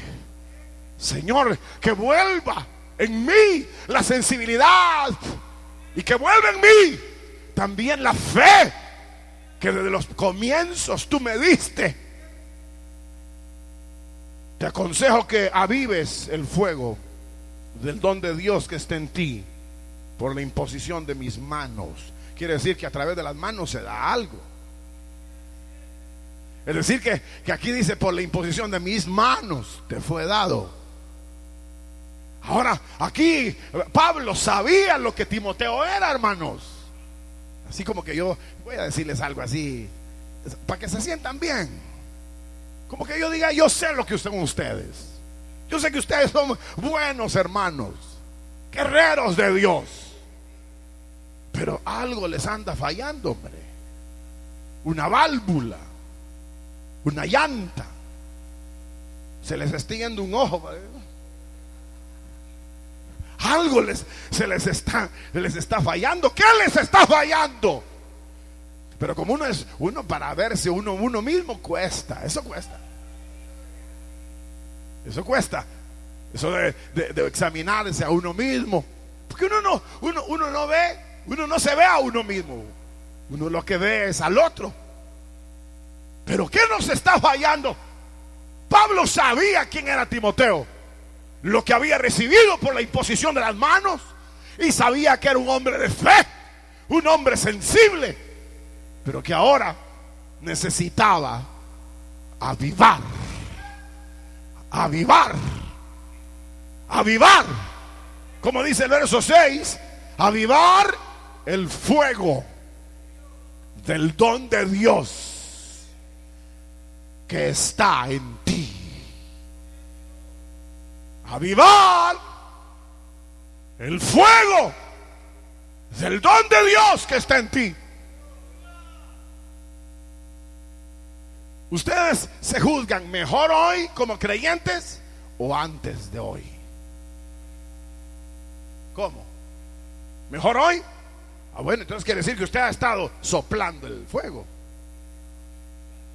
Señor, que vuelva en mí la sensibilidad y que vuelva en mí también la fe que desde los comienzos tú me diste. te aconsejo que avives el fuego del don de Dios que está en ti por la imposición de mis manos. Quiere decir que a través de las manos se da algo. Es decir que aquí dice por la imposición de mis manos te fue dado. Ahora aquí Pablo sabía lo que Timoteo era, hermanos. Así como que yo voy a decirles algo así para que se sientan bien. Como que yo diga, yo sé lo que son ustedes. Yo sé que ustedes son buenos hermanos, guerreros de Dios. Pero algo les anda fallando, hombre. Una válvula, una llanta. Se les está yendo un ojo. Algo les está fallando. ¿Qué les está fallando? Pero como uno para verse uno mismo cuesta. Eso cuesta. Eso de examinarse a uno mismo. Porque uno no se ve a uno mismo. Uno lo que ve es al otro. Pero ¿qué nos está fallando? Pablo sabía quién era Timoteo, lo que había recibido por la imposición de las manos, y sabía que era un hombre de fe, un hombre sensible, pero que ahora necesitaba avivar, como dice el verso 6, avivar el fuego del don de Dios que está en ti. Avivar el fuego del don de Dios que está en ti. Ustedes se juzgan mejor hoy como creyentes o antes de hoy. ¿Cómo? ¿Mejor hoy? Bueno, entonces quiere decir que usted ha estado soplando el fuego.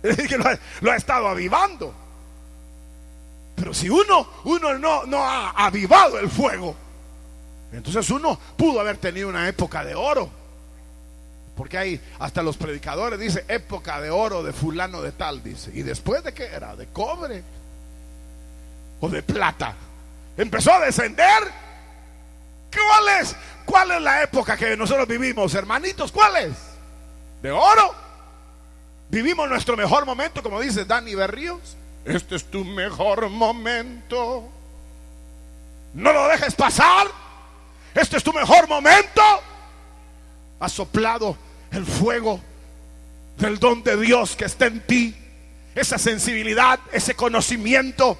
Es decir, que lo ha estado avivando. Pero si uno no ha avivado el fuego, entonces uno pudo haber tenido una época de oro. Porque hay hasta los predicadores dice época de oro de fulano de tal, dice. ¿Y después de qué era? ¿De cobre? ¿O de plata? Empezó a descender. ¿Cuál es la época que nosotros vivimos, hermanitos? ¿Cuál es? ¿De oro? Vivimos nuestro mejor momento, como dice Dani Berríos. Este es tu mejor momento. No lo dejes pasar. Este es tu mejor momento. Has soplado el fuego del don de Dios que está en ti. Esa sensibilidad, ese conocimiento.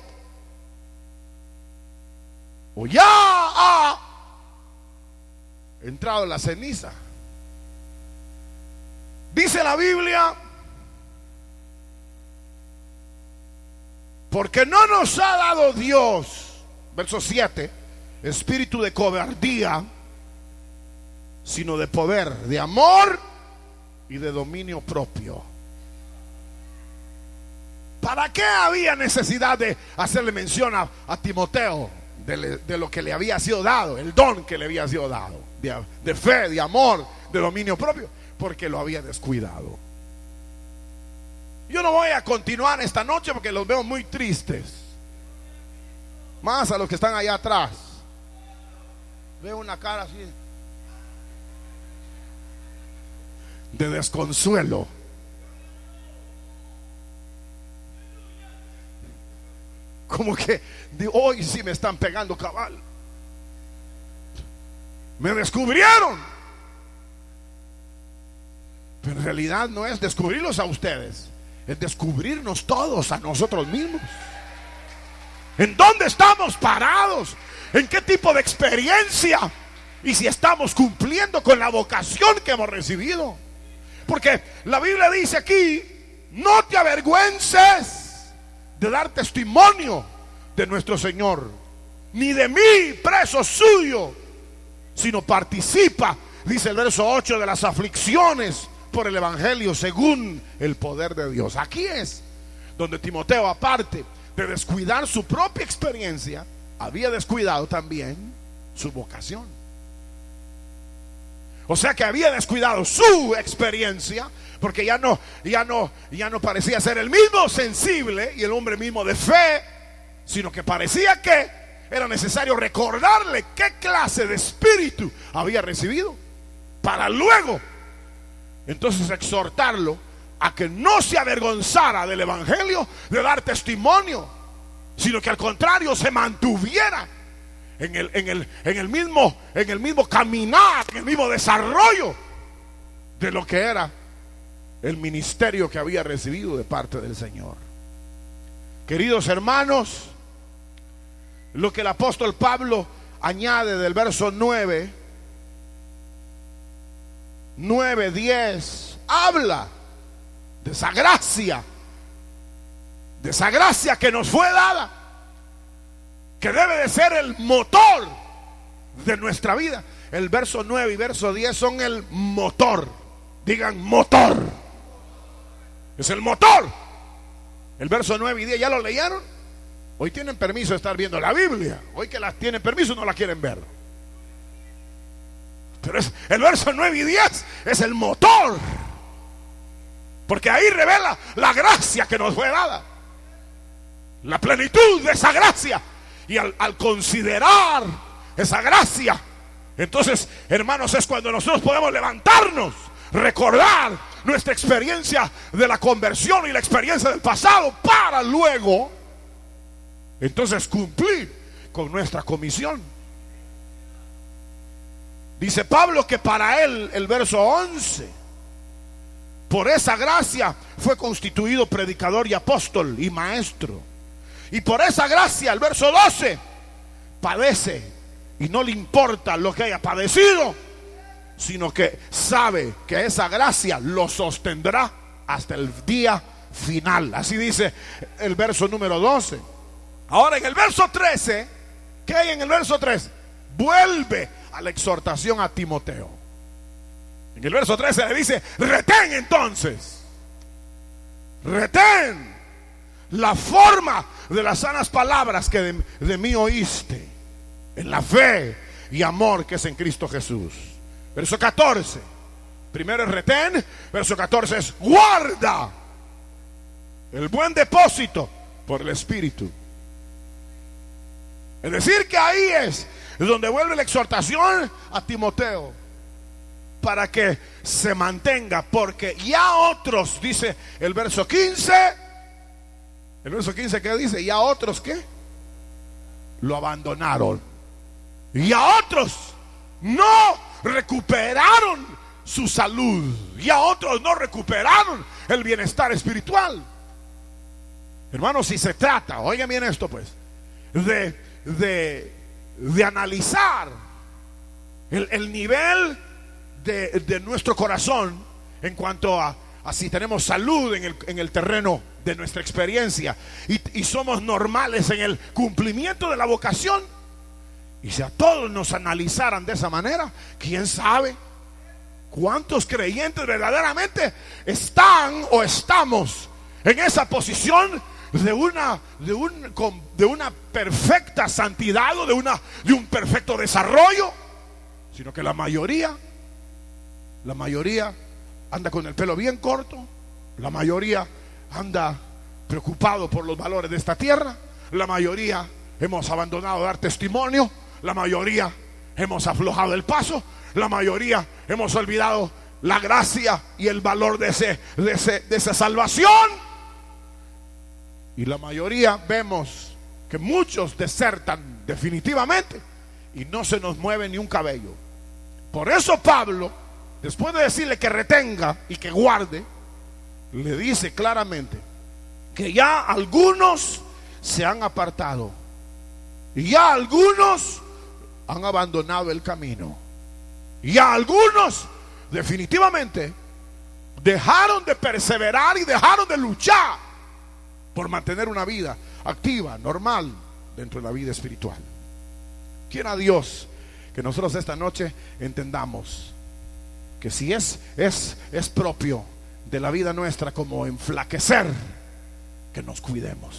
O ya ha entrado la ceniza. Dice la Biblia, porque no nos ha dado Dios, verso 7, espíritu de cobardía, sino de poder, de amor y de dominio propio. ¿Para qué había necesidad de hacerle mención a Timoteo de lo que le había sido dado, el don que le había sido dado, de fe, de amor, de dominio propio? Porque lo había descuidado. Yo no voy a continuar esta noche porque los veo muy tristes, más a los que están allá atrás. Veo una cara así de desconsuelo. Como que de hoy sí me están pegando cabal. Me descubrieron. Pero en realidad no es descubrirlos a ustedes, es descubrirnos todos a nosotros mismos. ¿En dónde estamos parados? ¿En qué tipo de experiencia? Y si estamos cumpliendo con la vocación que hemos recibido. Porque la Biblia dice aquí, no te avergüences de dar testimonio de nuestro Señor, ni de mí, preso suyo, sino participa, dice el verso 8, de las aflicciones por el Evangelio según el poder de Dios. Aquí es donde Timoteo, aparte de descuidar su propia experiencia, había descuidado también su vocación. O sea que había descuidado su experiencia, porque ya no parecía ser el mismo sensible y el hombre mismo de fe, sino que parecía que era necesario recordarle qué clase de espíritu había recibido, para luego entonces exhortarlo a que no se avergonzara del evangelio, de dar testimonio, sino que al contrario se mantuviera en el mismo caminar, en el mismo desarrollo de lo que era el ministerio que había recibido de parte del Señor. Queridos hermanos, lo que el apóstol Pablo añade del verso 9, 10, habla de esa gracia que nos fue dada, que debe de ser el motor de nuestra vida. El verso 9 y verso 10 son el motor. Digan motor. Es el motor. El verso 9 y 10, ¿ya lo leyeron? Hoy tienen permiso de estar viendo la Biblia. Hoy que las tienen permiso no la quieren ver. Pero el verso 9 y 10 es el motor, porque ahí revela la gracia que nos fue dada, la plenitud de esa gracia. Y al considerar esa gracia, entonces, hermanos, es cuando nosotros podemos levantarnos, recordar nuestra experiencia de la conversión y la experiencia del pasado, para luego entonces cumplir con nuestra comisión. Dice Pablo que para él, el verso 11, por esa gracia fue constituido predicador y apóstol y maestro. Y por esa gracia, el verso 12, padece y no le importa lo que haya padecido, sino que sabe que esa gracia lo sostendrá hasta el día final. Así dice el verso número 12. Ahora en el verso 13, ¿qué hay en el verso 13? Vuelve a la exhortación a Timoteo. En el verso 13 le dice: retén entonces, retén la forma de las sanas palabras que de mí oíste, en la fe y amor que es en Cristo Jesús. Verso 14, primero es retén, verso 14 es guarda el buen depósito por el Espíritu. Es decir, que ahí es donde vuelve la exhortación a Timoteo, para que se mantenga, porque ya otros, dice el verso 15. El verso 15, ¿qué dice? Ya otros, ¿qué? Lo abandonaron. Y a otros no recuperaron su salud. Y a otros no recuperaron el bienestar espiritual. Hermanos, si se trata, oigan bien esto pues, de analizar el nivel de nuestro corazón en cuanto a si tenemos salud en el terreno de nuestra experiencia y somos normales en el cumplimiento de la vocación, y si a todos nos analizaran de esa manera, ¿quién sabe cuántos creyentes verdaderamente están o estamos en esa posición de una perfecta santidad o de un perfecto desarrollo? Sino que la mayoría anda con el pelo bien corto, la mayoría anda preocupado por los valores de esta tierra, la mayoría hemos abandonado dar testimonio, la mayoría hemos aflojado el paso, la mayoría hemos olvidado la gracia y el valor de esa salvación, y la mayoría vemos que muchos desertan definitivamente y no se nos mueve ni un cabello. Por eso Pablo, después de decirle que retenga y que guarde, le dice claramente que ya algunos se han apartado y ya algunos han abandonado el camino, y ya algunos definitivamente dejaron de perseverar y dejaron de luchar por mantener una vida activa, normal, dentro de la vida espiritual. Quiera Dios que nosotros esta noche entendamos que si es propio de la vida nuestra como enflaquecer, que nos cuidemos,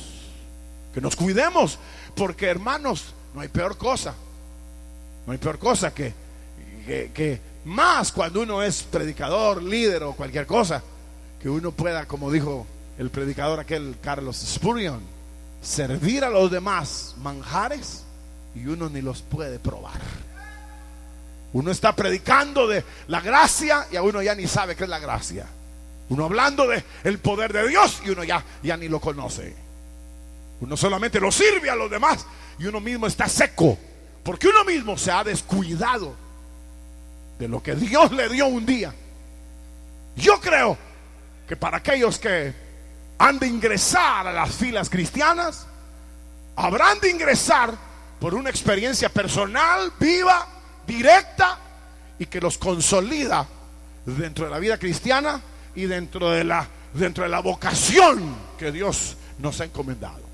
porque hermanos, no hay peor cosa que más cuando uno es predicador, líder o cualquier cosa, que uno pueda, como dijo el predicador aquel Carlos Spurgeon, servir a los demás manjares y uno ni los puede probar. Uno está predicando de la gracia y a uno ya ni sabe qué es la gracia. Uno hablando de el poder de Dios y uno ya ni lo conoce. Uno solamente lo sirve a los demás y uno mismo está seco, porque uno mismo se ha descuidado de lo que Dios le dio un día. Yo creo que para aquellos que han de ingresar a las filas cristianas, habrán de ingresar por una experiencia personal, viva, directa, y que los consolida dentro de la vida cristiana y dentro de la vocación que Dios nos ha encomendado.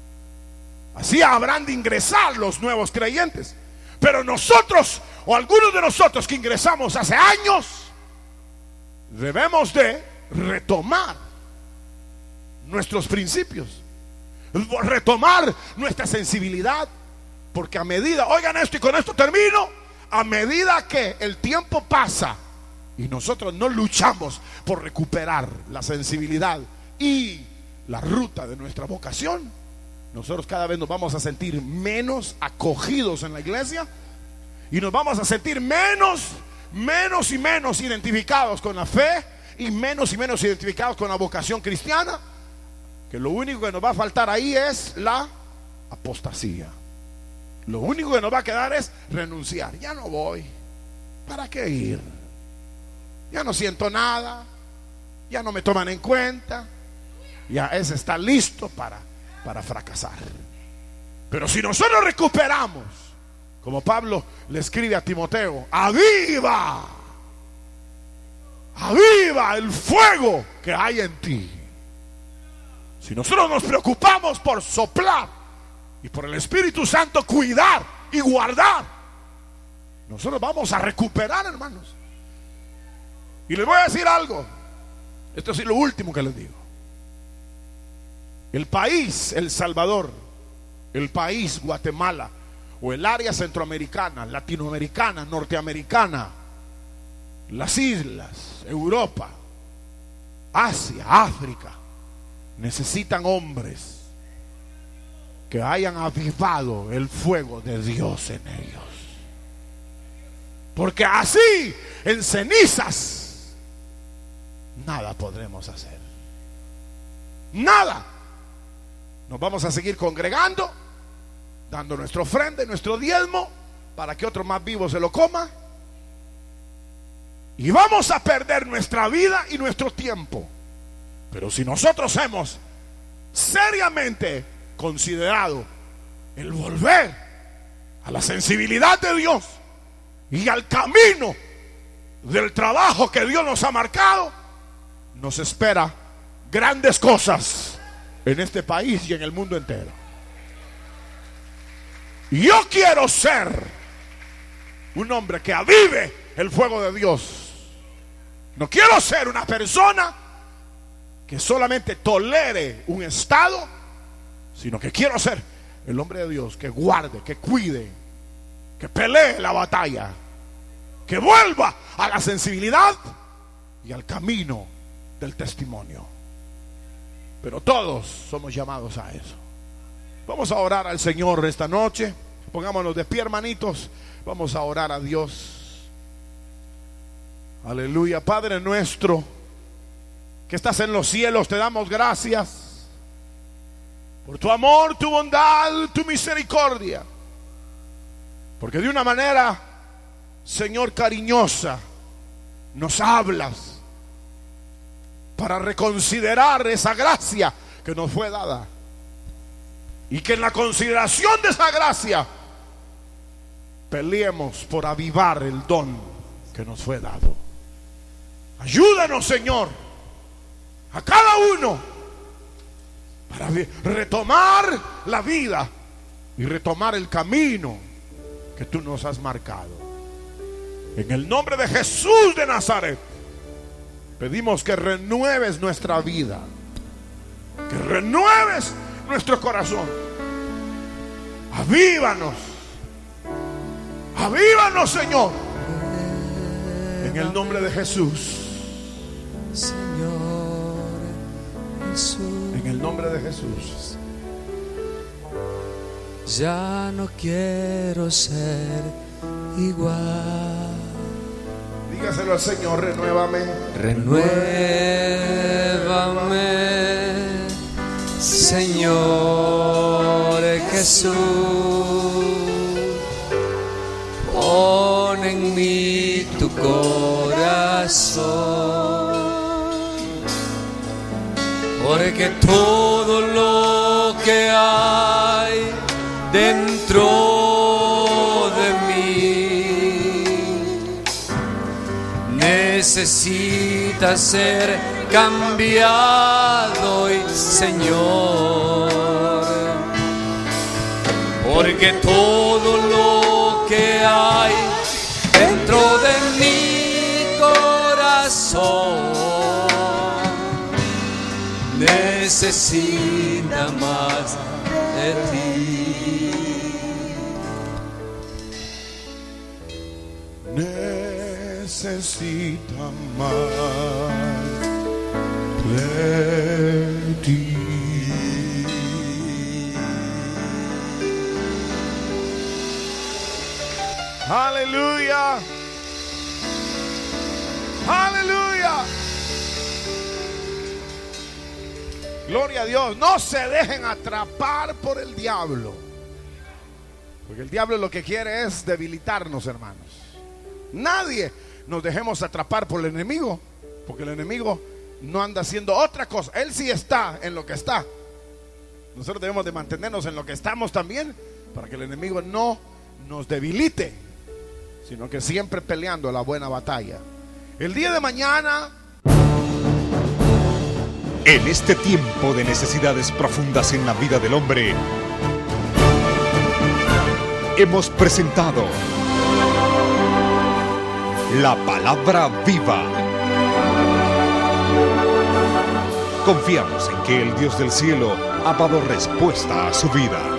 Así habrán de ingresar los nuevos creyentes. Pero nosotros, o algunos de nosotros que ingresamos hace años, debemos de retomar nuestros principios, retomar nuestra sensibilidad, porque a medida, oigan esto y con esto termino, a medida que el tiempo pasa y nosotros no luchamos por recuperar la sensibilidad y la ruta de nuestra vocación, nosotros cada vez nos vamos a sentir menos acogidos en la iglesia y nos vamos a sentir menos y menos identificados con la fe y menos identificados con la vocación cristiana, que lo único que nos va a faltar ahí es la apostasía. Lo único que nos va a quedar es renunciar. Ya no voy, ¿para qué ir? Ya no siento nada, ya no me toman en cuenta, ya ese está listo para fracasar. Pero si nosotros recuperamos, como Pablo le escribe a Timoteo, aviva el fuego que hay en ti. Si nosotros nos preocupamos por soplar y por el Espíritu Santo cuidar y guardar, nosotros vamos a recuperar, hermanos. Y les voy a decir algo, esto es lo último que les digo. El país El Salvador, el país Guatemala, o el área centroamericana, latinoamericana, norteamericana, las islas, Europa, Asia, África, necesitan hombres que hayan avivado el fuego de Dios en ellos. Porque así, en cenizas, nada podremos hacer. Nada. Nos vamos a seguir congregando, dando nuestra ofrenda y nuestro diezmo para que otro más vivo se lo coma. Y vamos a perder nuestra vida y nuestro tiempo. Pero si nosotros hemos seriamente considerado el volver a la sensibilidad de Dios y al camino del trabajo que Dios nos ha marcado, nos espera grandes cosas en este país y en el mundo entero. Yo quiero ser un hombre que avive el fuego de Dios. No quiero ser una persona que solamente tolere un estado, sino que quiero ser el hombre de Dios que guarde, que cuide, que pelee la batalla, que vuelva a la sensibilidad y al camino del testimonio. Pero todos somos llamados a eso. Vamos a orar al Señor esta noche. Pongámonos de pie, hermanitos. Vamos a orar a Dios. Aleluya. Padre nuestro que estás en los cielos, te damos gracias por tu amor, tu bondad, tu misericordia. Porque de una manera, Señor, cariñosa, nos hablas para reconsiderar esa gracia que nos fue dada. Y que en la consideración de esa gracia peleemos por avivar el don que nos fue dado. Ayúdanos, Señor, a cada uno para retomar la vida y retomar el camino que tú nos has marcado. En el nombre de Jesús de Nazaret pedimos que renueves nuestra vida, que renueves nuestro corazón. Avívanos, Señor, en el nombre de Jesús. Señor Jesús, en el nombre de Jesús. ya no quiero ser igual. Dígaselo al Señor, renuévame. Renuévame, Señor Jesús. Pon en mí tu corazón, porque todo lo que hay dentro de mí necesita ser cambiado hoy, Señor, porque todo lo que hay dentro de mi corazón necesita más de ti. Necesita más de ti. Aleluya. Aleluya. Gloria a Dios. No se dejen atrapar por el diablo, porque el diablo lo que quiere es debilitarnos, hermanos. Nadie nos dejemos atrapar por el enemigo, porque el enemigo no anda haciendo otra cosa. Él sí está en lo que está. Nosotros debemos de mantenernos en lo que estamos también, para que el enemigo no nos debilite, sino que siempre peleando la buena batalla. El día de mañana, en este tiempo de necesidades profundas en la vida del hombre, hemos presentado la palabra viva. Confiamos en que el Dios del cielo ha dado respuesta a su vida.